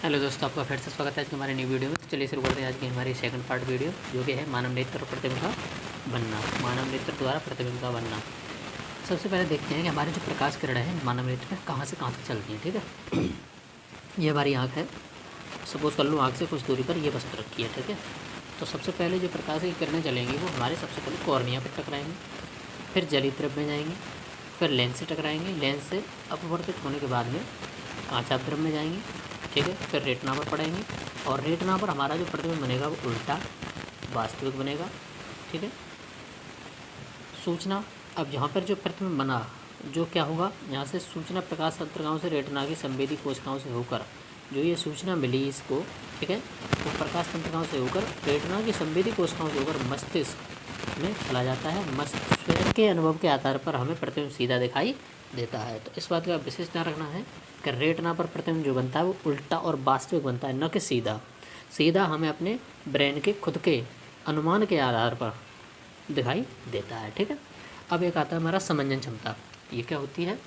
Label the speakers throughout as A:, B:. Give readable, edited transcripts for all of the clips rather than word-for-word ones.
A: Hello दोस्तों, आपका फिर से स्वागत है आज की हमारी न्यू वीडियो में। तो चलिए शुरू करते हैं आज की हमारी सेकंड पार्ट वीडियो, जो कि है मानव नेत्र और प्रतिबिंब का बनना। मानव नेत्र द्वारा प्रतिबिंब का बनना। सबसे पहले देखते हैं कि हमारी जो प्रकाश किरणें हैं मानव नेत्र में कहाँ से कहाँ तक चलती हैं। ठीक है, ये हमारी आँख है। सपोज कर लो आँख से कुछ दूरी पर ये वस्तु रखी है। ठीक है, तो सबसे पहले जो प्रकाश की किरणें चलेंगी वो हमारे सबसे पहले कॉर्निया पर टकराएंगी, फिर जली द्रव में जाएंगी, फिर लेंस से टकराएंगे, लेंस से अपवर्तित होने के बाद में कांचाभ द्रव में जाएंगी। ठीक है, फिर रेटिना पर पड़ेंगे और रेटिना पर हमारा जो प्रतिबिंब बनेगा वो उल्टा वास्तविक बनेगा। ठीक है, सूचना, अब यहाँ पर जो प्रतिबिंब बना जो क्या होगा, यहाँ से सूचना प्रकाश तंत्रिकाओं से रेटिना की संवेदी कोशिकाओं से होकर जो ये सूचना मिली इसको, ठीक है, वो प्रकाश तंत्रिकाओं से होकर रेटिना की संवेदी कोशिकाओं से होकर मस्तिष्क में चला जाता है। मस्तिष्क के अनुभव के आधार पर हमें प्रतिबिंब सीधा दिखाई देता है। तो इस बात का विशेष ध्यान रखना है कि रेटिना पर प्रतिबिंब जो बनता है वो उल्टा और वास्तविक बनता है, न कि सीधा। सीधा हमें अपने ब्रेन के खुद के अनुमान के आधार पर दिखाई देता है। ठीक है, अब एक आता है हमारा समंजन क्षमता। ये क्या होती है?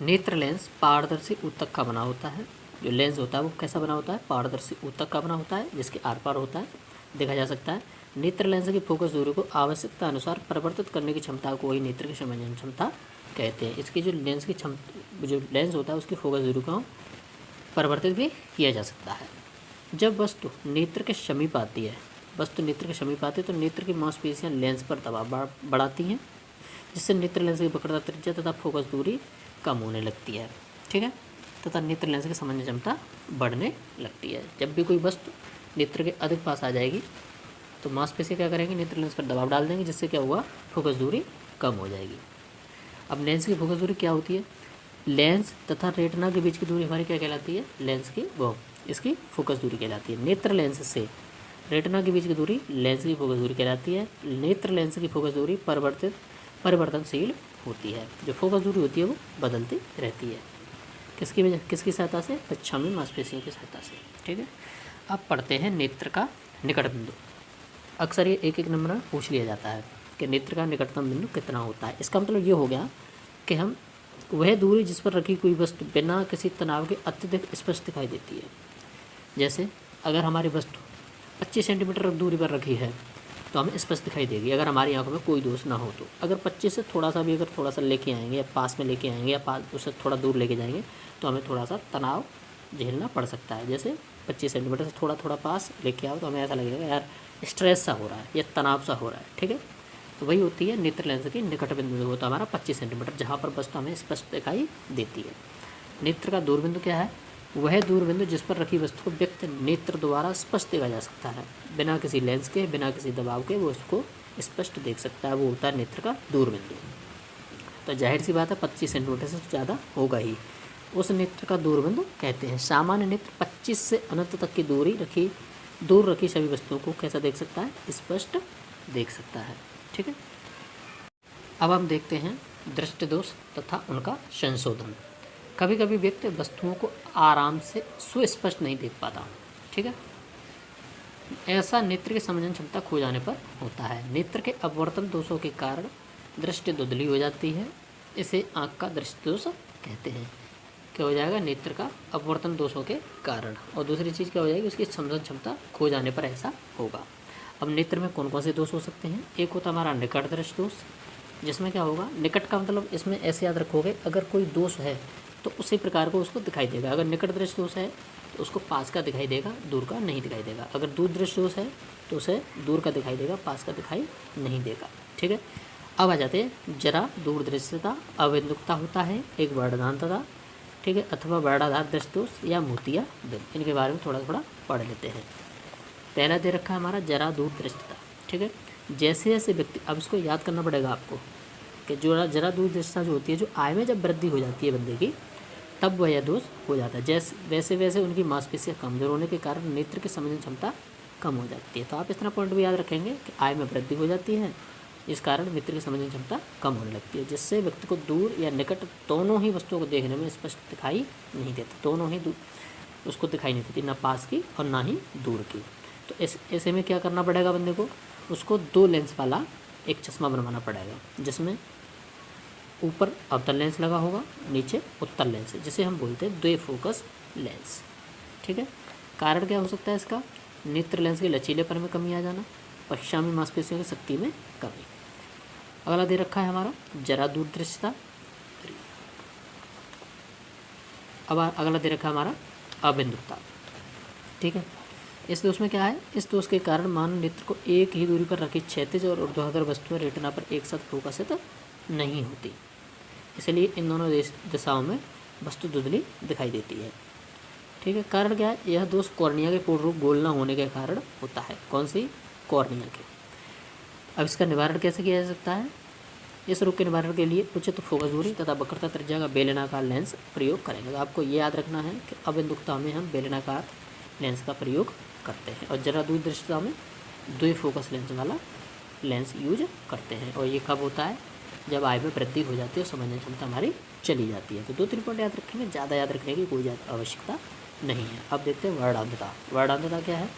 A: नेत्र लेंस पारदर्शी ऊतक का बना होता है। जो लेंस होता है वो कैसा बना होता है? पारदर्शी ऊतक का बना होता है, जिसके आर पार होता है, देखा जा सकता है। नेत्र लेंस की फोकस दूरी को आवश्यकता अनुसार परिवर्तित करने की क्षमता को ही नेत्र की समंजन क्षमता कहते हैं। इसकी जो लेंस की क्षमता, जो लेंस होता है उसकी फोकस दूरी को परिवर्तित भी किया जा सकता है। जब वस्तु नेत्र के समीप आती है, तो नेत्र की मांसपेशियां लेंस पर दबाव बढ़ाती हैं, जिससे नेत्र लेंस की वक्रता त्रिज्या तथा फोकस दूरी कम होने लगती है। ठीक है, तथा नेत्र लेंस की समंजन क्षमता बढ़ने लगती है। जब भी कोई वस्तु नेत्र के अधिक पास आ जाएगी तो मांसपेशियां क्या करेंगी? नेत्र लेंस पर दबाव डाल देंगे, जिससे क्या हुआ? फोकस दूरी कम हो जाएगी। अब लेंस की फोकस दूरी क्या होती है? लेंस तथा रेटिना के बीच की दूरी हमारी क्या कहलाती है? लेंस की इसकी फोकस दूरी कहलाती है। नेत्र लेंस से रेटिना के बीच की दूरी लेंस की फोकस दूरी कहलाती है। नेत्र लेंस की फोकस दूरी परिवर्तनशील होती है। जो फोकस दूरी होती है वो बदलती रहती है। किसकी सहायता से? पश्चिमी मांसपेशियों की सहायता से। ठीक है, अब पढ़ते हैं नेत्र का निकट बिंदु। अक्सर ये एक नंबर में पूछ लिया जाता है कि नेत्र का निकटतम बिंदु कितना होता है। इसका मतलब ये हो गया कि हम वह दूरी जिस पर रखी कोई वस्तु बिना किसी तनाव के अत्यधिक स्पष्ट दिखाई देती है। जैसे अगर हमारी वस्तु 25 सेंटीमीटर दूरी पर रखी है तो हमें स्पष्ट दिखाई देगी, अगर हमारी आंखों में कोई दोष ना हो तो। अगर 25 से थोड़ा सा लेके आएंगे या पास में लेके आएंगे या उससे थोड़ा दूर लेके जाएंगे तो हमें थोड़ा सा तनाव झेलना पड़ सकता है। जैसे 25 सेंटीमीटर से थोड़ा पास लेके आओ तो हमें ऐसा लगेगा यार स्ट्रेस सा हो रहा है या तनाव सा हो रहा है। ठीक है, तो वही होती है नेत्र लेंस की निकट बिंदु होता है हमारा 25 सेंटीमीटर, जहाँ पर वस्तु हमें स्पष्ट दिखाई देती है। नेत्र का दूरबिंदु क्या है? वह दूरबिंदु जिस पर रखी वस्तु को व्यक्त नेत्र द्वारा स्पष्ट देखा जा सकता है, बिना किसी लेंस के, बिना किसी दबाव के वो उसको स्पष्ट देख सकता है, वो होता है नेत्र का दूरबिंदु। तो जाहिर सी बात है 25 सेंटीमीटर से ज़्यादा होगा ही, उस नेत्र का दूरबिंदु कहते हैं। सामान्य नेत्र 25 से अनंत तक की दूर रखी सभी वस्तुओं को कैसा देख सकता है? स्पष्ट देख सकता है। ठीक है, अब हम देखते हैं दृष्टि दोष तथा उनका संशोधन। कभी कभी व्यक्ति वस्तुओं को आराम से सुस्पष्ट नहीं देख पाता। ठीक है, ऐसा नेत्र की समंजन क्षमता खो जाने पर होता है। नेत्र के अपवर्तन दोषों के कारण दृष्टि धुंधली हो जाती है, इसे आँख का दृष्टि दोष कहते हैं। क्या हो जाएगा? नेत्र का अपवर्तन दोषों के कारण। और दूसरी चीज़ क्या हो जाएगी? उसकी समझन क्षमता खो जाने पर ऐसा होगा। अब नेत्र में कौन कौन से दोष हो सकते हैं? एक होता है हमारा निकट दृष्टि दोष, जिसमें क्या होगा? निकट का मतलब इसमें ऐसे याद रखोगे, अगर कोई दोष है तो उसी प्रकार को उसको दिखाई देगा। अगर निकट दृष्टि दोष है तो उसको पास का दिखाई देगा, दूर का नहीं दिखाई देगा। अगर दूर दृष्टि दोष है तो उसे दूर का दिखाई देगा, पास का दिखाई नहीं देगा। ठीक है, अब आ जाते हैं जरा दूरदृष्टिता। अविमुक्तता होता है एक वर्णनांतता, ठीक है, अथवा वर्णाधार दृष्टि दोष या मोतिया बिंद। इनके बारे में थोड़ा पढ़ लेते हैं। पहला दे रखा है हमारा जरा दूरदृष्टिता। ठीक है, जैसे जैसे व्यक्ति, अब इसको याद करना पड़ेगा आपको कि जो जरा दूरदृष्टिता जो होती है, जो आय में जब वृद्धि हो जाती है बंदे की, तब वह दोष हो जाता है। वैसे वैसे उनकी मांसपेशियां कमजोर होने के कारण नेत्र की समंजन क्षमता कम हो जाती है। तो आप इस तरह पॉइंट भी याद रखेंगे कि आय में वृद्धि हो जाती है, इस कारण नेत्र की समंजन क्षमता कम होने लगती है, जिससे व्यक्ति को दूर या निकट दोनों ही वस्तुओं को देखने में स्पष्ट दिखाई नहीं देता। दोनों ही उसको दिखाई नहीं देती, ना पास की और ना ही दूर की। तो ऐसे में क्या करना पड़ेगा बंदे को? उसको 2 लेंस वाला एक चश्मा बनवाना पड़ेगा, जिसमें ऊपर अवतल लेंस लगा होगा, नीचे उत्तल लेंस, जिसे हम बोलते हैं द्विफोकस लेंस। ठीक है। कारण क्या हो सकता है इसका? नेत्र लेंस के लचीलेपन में कमी आ जाना, पश्चिमी मांसपेशियों की शक्ति में कमी। अगला दे रखा है हमारा जरा दूरदृष्टता। अब अगला दे रखा है हमारा अबिंदुकता। ठीक है। इस दोष में क्या है? इस दोष के कारण मानव नेत्र को एक ही दूरी पर रखी क्षैतिज और ऊर्ध्वाधर वस्तुएं रेटिना पर एक साथ फोकसित नहीं होती, इसलिए इन दोनों दिशाओं में वस्तु धुंधली दिखाई देती है। ठीक है। कारण क्या है? यह दोष कॉर्निया के पूर्ण रूप गोल न होने के कारण होता है। कौन सी? कॉर्निया के। अब इसका निवारण कैसे किया जा सकता है? इस रोग के निवारण के लिए उचित फोकस दूरी तथा वक्रता त्रिज्या का बेलनाकार लेंस प्रयोग करेंगे। तो आपको ये याद रखना है कि अबिंदुकता में हम बेलनाकार लेंस का प्रयोग करते हैं और जरा दूरदृष्टता में द्विफोकस लेंस वाला लेंस यूज करते हैं। और ये कब होता है? जब आय में वृद्धि हो जाती है और समझने क्षमता हमारी चली जाती है। तो 2-3 पॉइंट याद रखेंगे, ज़्यादा याद रखने की कोई ज़्यादा आवश्यकता नहीं है। अब देखते हैं वर्णांधता। वर्णांधता क्या है?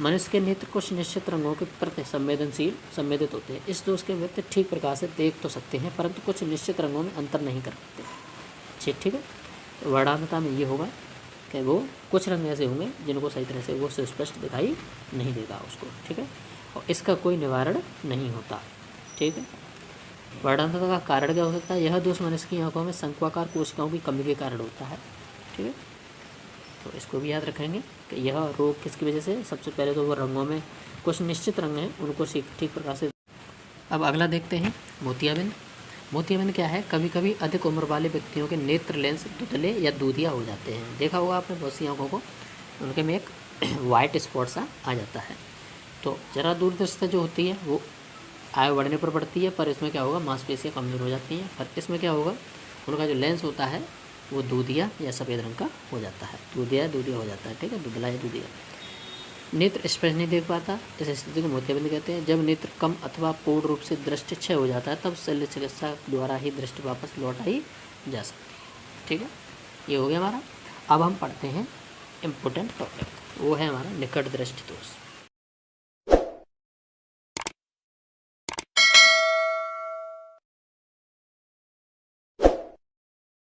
A: मनुष्य के नेत्र कुछ निश्चित रंगों के प्रति संवेदित होते हैं। इस दोष के व्यक्ति ठीक प्रकार से देख तो सकते हैं, परंतु कुछ निश्चित रंगों में अंतर नहीं कर पाते। ठीक है। तो वर्णांधता में ये होगा कि वो कुछ रंग ऐसे होंगे जिनको सही तरह से वो सुस्पष्ट दिखाई नहीं देगा उसको। ठीक है। और इसका कोई निवारण नहीं होता। ठीक है। वर्णांधता का कारण क्या हो सकता है? यह दोष मनुष्य की आंखों में शंक्वाकार कोशिकाओं की कमी के कारण होता है। ठीक है। तो इसको भी याद रखेंगे कि यह रोग किसकी वजह से? सबसे पहले तो वो रंगों में कुछ निश्चित रंग हैं उनको ठीक प्रकार से। अब अगला देखते हैं मोतियाबिंद। मोतियाबिंद क्या है? कभी कभी अधिक उम्र वाले व्यक्तियों के नेत्र लेंस धुंधले या दूधिया हो जाते हैं। देखा होगा आपने बहुत सी आंखों को, उनके में एक वाइट स्पॉट सा आ जाता है। तो जरा दूरदृष्टता जो होती है वो आयु बढ़ने पर बढ़ती है, पर इसमें क्या होगा? मांसपेशियाँ कमज़ोर हो जाती हैं। पर इसमें क्या होगा? उनका जो लेंस होता है वो दूधिया या सफ़ेद रंग का हो जाता है। दूधिया हो जाता है। ठीक है। दुधला या दूधिया। नेत्र स्पष्ट नहीं देख पाता, इस स्थिति को मोतियाबिंद कहते हैं। जब नेत्र कम अथवा पूर्ण रूप से दृष्टि क्षय हो जाता है तब शल्य चिकित्सा द्वारा ही दृष्टि वापस लौटाई जा सकती है। ठीक है। ये हो गया हमारा। अब हम पढ़ते हैं इम्पोर्टेंट टॉपिक, वो है हमारा निकट दृष्टि दोष।